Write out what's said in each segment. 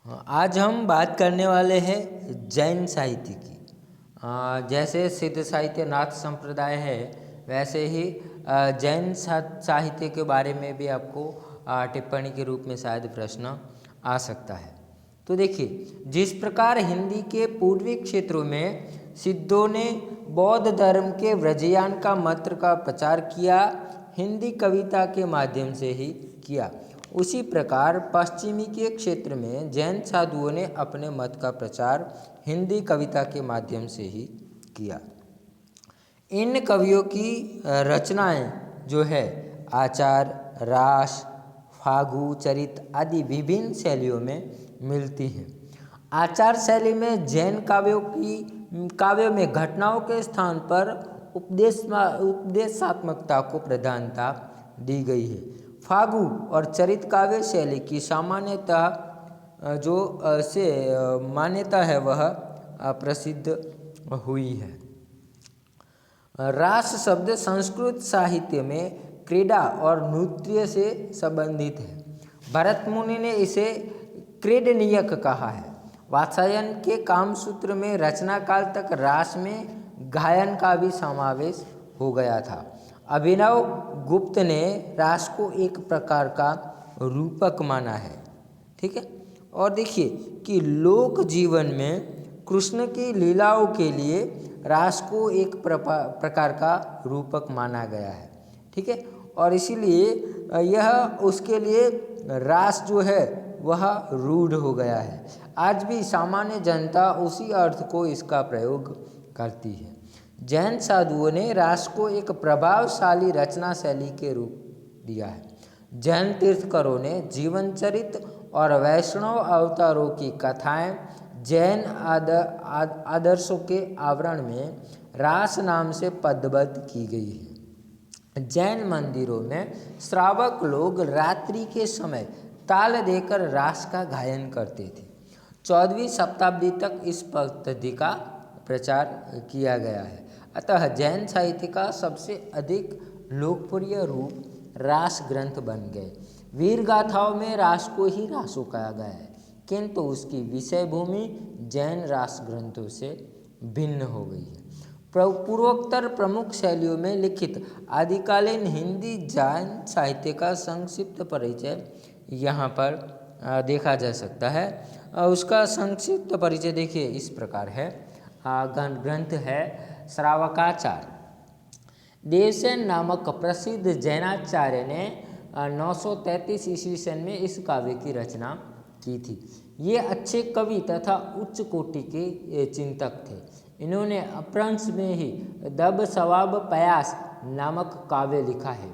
आज हम बात करने वाले हैं जैन साहित्य की। जैसे सिद्ध साहित्य नाथ संप्रदाय है, वैसे ही जैन साहित्य के बारे में भी आपको टिप्पणी के रूप में शायद प्रश्न आ सकता है। तो देखिए, जिस प्रकार हिंदी के पूर्वी क्षेत्रों में सिद्धों ने बौद्ध धर्म के व्रजयान का मंत्र का प्रचार किया, हिंदी कविता के माध्यम से ही किया, उसी प्रकार पश्चिमी के क्षेत्र में जैन साधुओं ने अपने मत का प्रचार हिंदी कविता के माध्यम से ही किया। इन कवियों की रचनाएं जो है आचार, रास, फागु, चरित आदि विभिन्न शैलियों में मिलती हैं। आचार शैली में जैन काव्यों में घटनाओं के स्थान पर उपदेशात्मकता को प्रधानता दी गई है। फागु और चरित काव्य शैली की सामान्यतः जो से मान्यता है वह प्रसिद्ध हुई है। रास शब्द संस्कृत साहित्य में क्रीड़ा और नृत्य से संबंधित है। भरत मुनि ने इसे क्रीडनीयक कहा है। वात्सायन के कामसूत्र में रचना काल तक रास में गायन का भी समावेश हो गया था। अभिनव गुप्त ने रास को एक प्रकार का रूपक माना है। ठीक है। और देखिए कि लोक जीवन में कृष्ण की लीलाओं के लिए रास को एक प्रकार का रूपक माना गया है। ठीक है। और इसीलिए यह उसके लिए रास जो है वह रूढ़ हो गया है। आज भी सामान्य जनता उसी अर्थ को इसका प्रयोग करती है। जैन साधुओं ने रास को एक प्रभावशाली रचना शैली के रूप दिया है। जैन तीर्थंकरों ने जीवन चरित और वैष्णव अवतारों की कथाएं जैन आदर्शों के आवरण में रास नाम से पदबद्ध की गई है। जैन मंदिरों में श्रावक लोग रात्रि के समय ताल देकर रास का गायन करते थे। 14वीं शताब्दी तक इस पद्धति का प्रचार किया गया है। अतः जैन साहित्य का सबसे अधिक लोकप्रिय रूप रास ग्रंथ बन गए। वीर गाथाओं में रास को ही रासो कहा गया है, किंतु उसकी विषय भूमि जैन रास ग्रंथों से भिन्न हो गई है। पूर्वोत्तर प्रमुख शैलियों में लिखित आदिकालीन हिंदी जैन साहित्य का संक्षिप्त परिचय यहाँ पर देखा जा सकता है। उसका संक्षिप्त परिचय देखिए इस प्रकार है। ग्रंथ है श्रावकाचार। देवसेन नामक प्रसिद्ध जैनाचार्य ने 933 ईस्वी सन में इस काव्य की रचना की थी। ये अच्छे कवि तथा उच्च कोटि के चिंतक थे। इन्होंने अपभ्रंश में ही दब सवाब पयास नामक काव्य लिखा है।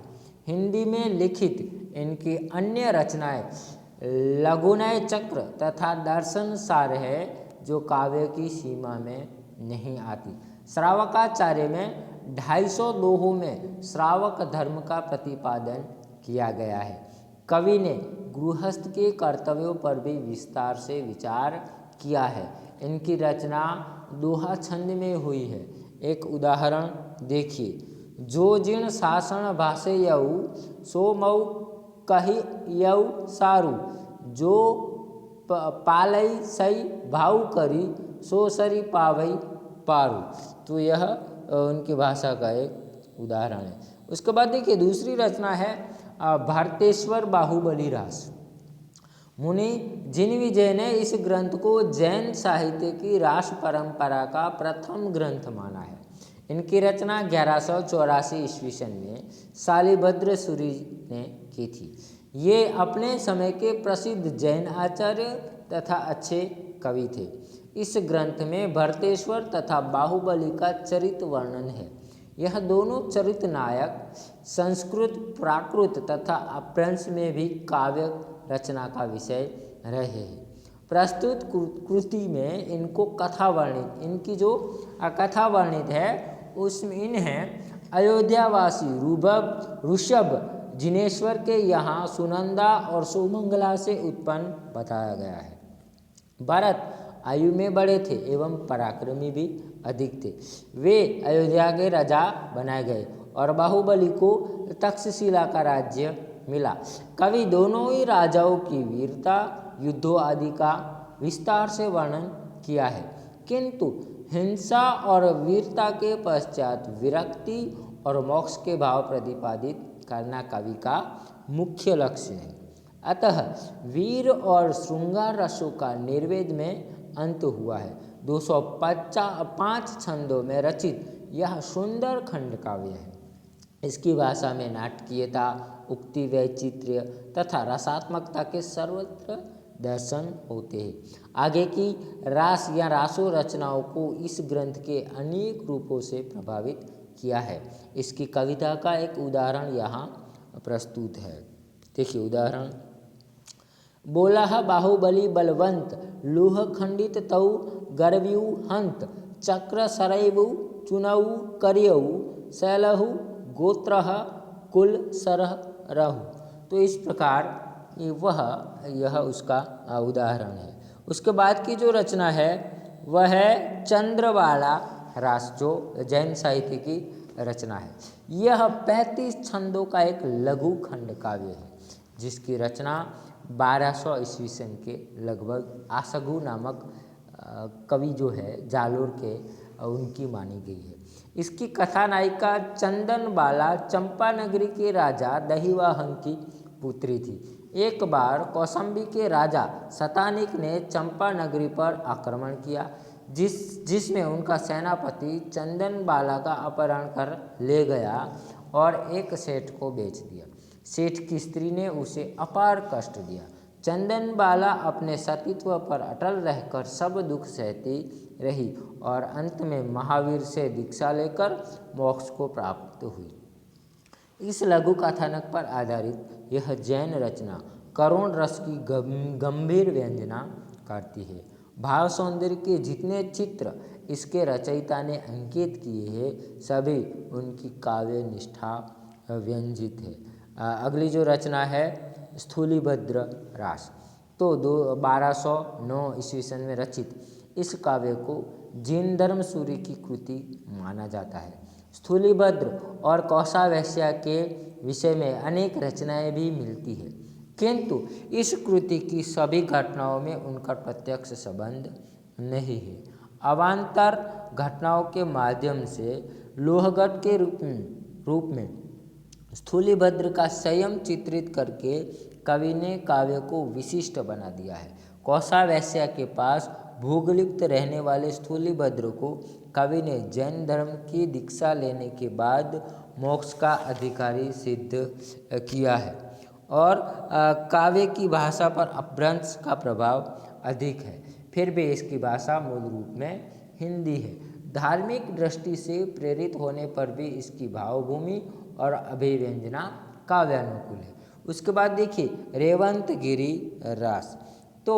हिंदी में लिखित इनकी अन्य रचनाएं लघुनय चक्र तथा दर्शन सार है, जो काव्य की सीमा में नहीं आती। श्रावकाचार्य में 250 दोहों में श्रावक धर्म का प्रतिपादन किया गया है। कवि ने गृहस्थ के कर्तव्यों पर भी विस्तार से विचार किया है। इनकी रचना दोहा छंद में हुई है। एक उदाहरण देखिए। जो जिण शासन भाषे यऊ, सो मऊ कही यऊ सारू, जो पालई सई भाव करी, सो सरी पावई पारू। तो यह उनकी भाषा का एक उदाहरण है। उसके बाद देखिए दूसरी रचना है भारतेश्वर बाहुबली रास। मुनि जिनविजय ने इस ग्रंथ को जैन साहित्य की रास परंपरा का प्रथम ग्रंथ माना है। इनकी रचना 1184 ईस्वी सन में शालिभद्र सूरि ने की थी। ये अपने समय के प्रसिद्ध जैन आचार्य तथा अच्छे कवि थे। इस ग्रंथ में भरतेश्वर तथा बाहुबली का चरित वर्णन है। यह दोनों चरित नायक संस्कृत, प्राकृत तथा अपभ्रंश में भी काव्य रचना का विषय रहे हैं। प्रस्तुत कृति में इनको कथा वर्णित, इनकी जो कथा वर्णित है उसमें इन्हें अयोध्यावासी ऋषभ जिनेश्वर के यहाँ सुनंदा और सुमंगला से उत्पन्न बताया गया है। भरत आयु में बड़े थे एवं पराक्रमी भी अधिक थे। वे अयोध्या के राजा बनाए गए और बाहुबली को तक्षशिला का राज्य मिला। कवि दोनों ही राजाओं की वीरता, युद्धों आदि का विस्तार से वर्णन किया है, किंतु हिंसा और वीरता के पश्चात विरक्ति और मोक्ष के भाव प्रतिपादित करना कवि का मुख्य लक्ष्य है। अतः वीर और श्रृंगार रसों का निर्वेद में अंत हुआ है। 205 छंदों में रचित यह सुंदर खंड काव्य है। इसकी भाषा में नाटकीयता, उक्ति, वैचित्र्य तथा रसात्मकता के सर्वत्र दर्शन होते हैं। आगे की रास या रासो रचनाओं को इस ग्रंथ के अनेक रूपों से प्रभावित किया है। इसकी कविता का एक उदाहरण यहाँ प्रस्तुत है। देखिए उदाहरण, बोला बाहुबली बलवंत, लूह खंडित तऊ गर्व्यू हंत, चक्र सरयऊ चुनऊ करियऊ, शैलहु गोत्र कुल सरह रहु। तो इस प्रकार यह उसका उदाहरण है। उसके बाद की जो रचना है वह है चंद्रवाला रास, जो जैन साहित्य की रचना है। यह 35 छंदों का एक लघु खंड काव्य है, जिसकी रचना 1200 ईस्वी सन के लगभग आसगु नामक कवि जो है जालोर के, उनकी मानी गई है। इसकी कथानायिका चंदनबाला चंपा नगरी के राजा दहिवाहन की पुत्री थी। एक बार कौसंबी के राजा शतानिक ने चंपा नगरी पर आक्रमण किया, जिसमें उनका सेनापति चंदनबाला का अपहरण कर ले गया और एक सेठ को बेच दिया। सेठ की स्त्री ने उसे अपार कष्ट दिया। चंदनबाला अपने सतीत्व पर अटल रहकर सब दुख सहती रही और अंत में महावीर से दीक्षा लेकर मोक्ष को प्राप्त हुई। इस लघु कथानक पर आधारित यह जैन रचना करुण रस की गंभीर व्यंजना करती है। भाव सौंदर्य के जितने चित्र इसके रचयिता ने अंकित किए हैं, सभी उनकी काव्य निष्ठा व्यंजित है। अगली जो रचना है स्थूलिभद्र रास, तो 1209 ईस्वी सन में रचित इस काव्य को जैन धर्म सूर्य की कृति माना जाता है। स्थूलिभद्र और कौसावैश्या के विषय में अनेक रचनाएं भी मिलती है, किंतु इस कृति की सभी घटनाओं में उनका प्रत्यक्ष संबंध नहीं है। अवान्तर घटनाओं के माध्यम से लोहगढ़ के रूप में स्थूलिभद्र का संयम चित्रित करके कवि ने काव्य को विशिष्ट बना दिया है। कौसावैश्या के पास भूगलिप्त रहने वाले स्थूलिभद्र को कवि ने जैन धर्म की दीक्षा लेने के बाद मोक्ष का अधिकारी सिद्ध किया है। और काव्य की भाषा पर अपभ्रंश का प्रभाव अधिक है, फिर भी इसकी भाषा मूल रूप में हिंदी है। धार्मिक दृष्टि से प्रेरित होने पर भी इसकी भावभूमि और अभिव्यंजना काव्यानुकूल है। उसके बाद देखिए रेवंतगिरी रास, तो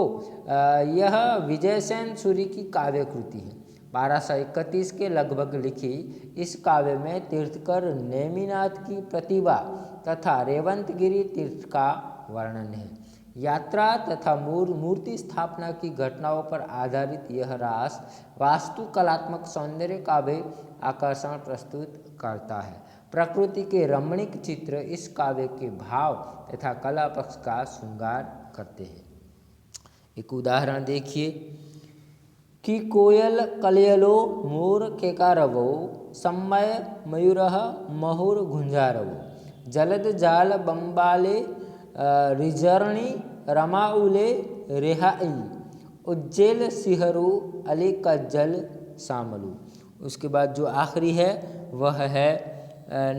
यह विजयसेन सूर्य की काव्य कृति है। 1231 के लगभग लिखी इस काव्य में तीर्थकर नेमिनाथ की प्रतिभा तथा रेवंतगिरी तीर्थ का वर्णन है। यात्रा तथा मूर्ति स्थापना की घटनाओं पर आधारित यह रास वास्तुकलात्मक सौंदर्य का भी आकर्षण प्रस्तुत करता है। प्रकृति के रमणीक चित्र इस काव्य के भाव तथा कला पक्ष का श्रृंगार करते हैं। एक उदाहरण देखिए कि कोयल कलयलो मोर केकारवो, सम्मय मयूरः महुर गुंजारवो, जलद जाल बम्बाले रिजर्णी रमाउले रेहाई, उज्जैल सिहरू अली का जल सामलू। उसके बाद जो आखिरी है वह है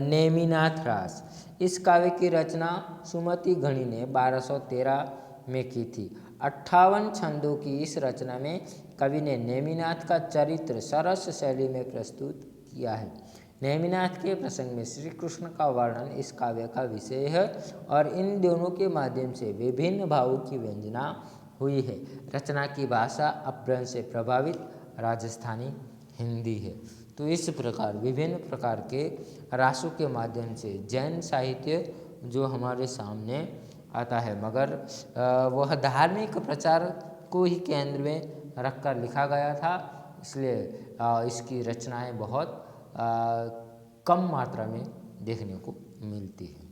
नेमिनाथ रास। इस काव्य की रचना सुमति गणी ने 1213 में की थी। 58 छंदों की इस रचना में कवि ने नेमिनाथ का चरित्र सरस शैली में प्रस्तुत किया है। नेमिनाथ के प्रसंग में श्री कृष्ण का वर्णन इस काव्य का विषय है और इन दोनों के माध्यम से विभिन्न भावों की व्यंजना हुई है। रचना की भाषा अपभ्रंश से प्रभावित राजस्थानी हिंदी है। तो इस प्रकार विभिन्न प्रकार के रासों के माध्यम से जैन साहित्य जो हमारे सामने आता है, मगर वह धार्मिक प्रचार को ही केंद्र में रखकर लिखा गया था, इसलिए इसकी रचनाएं बहुत कम मात्रा में देखने को मिलती है।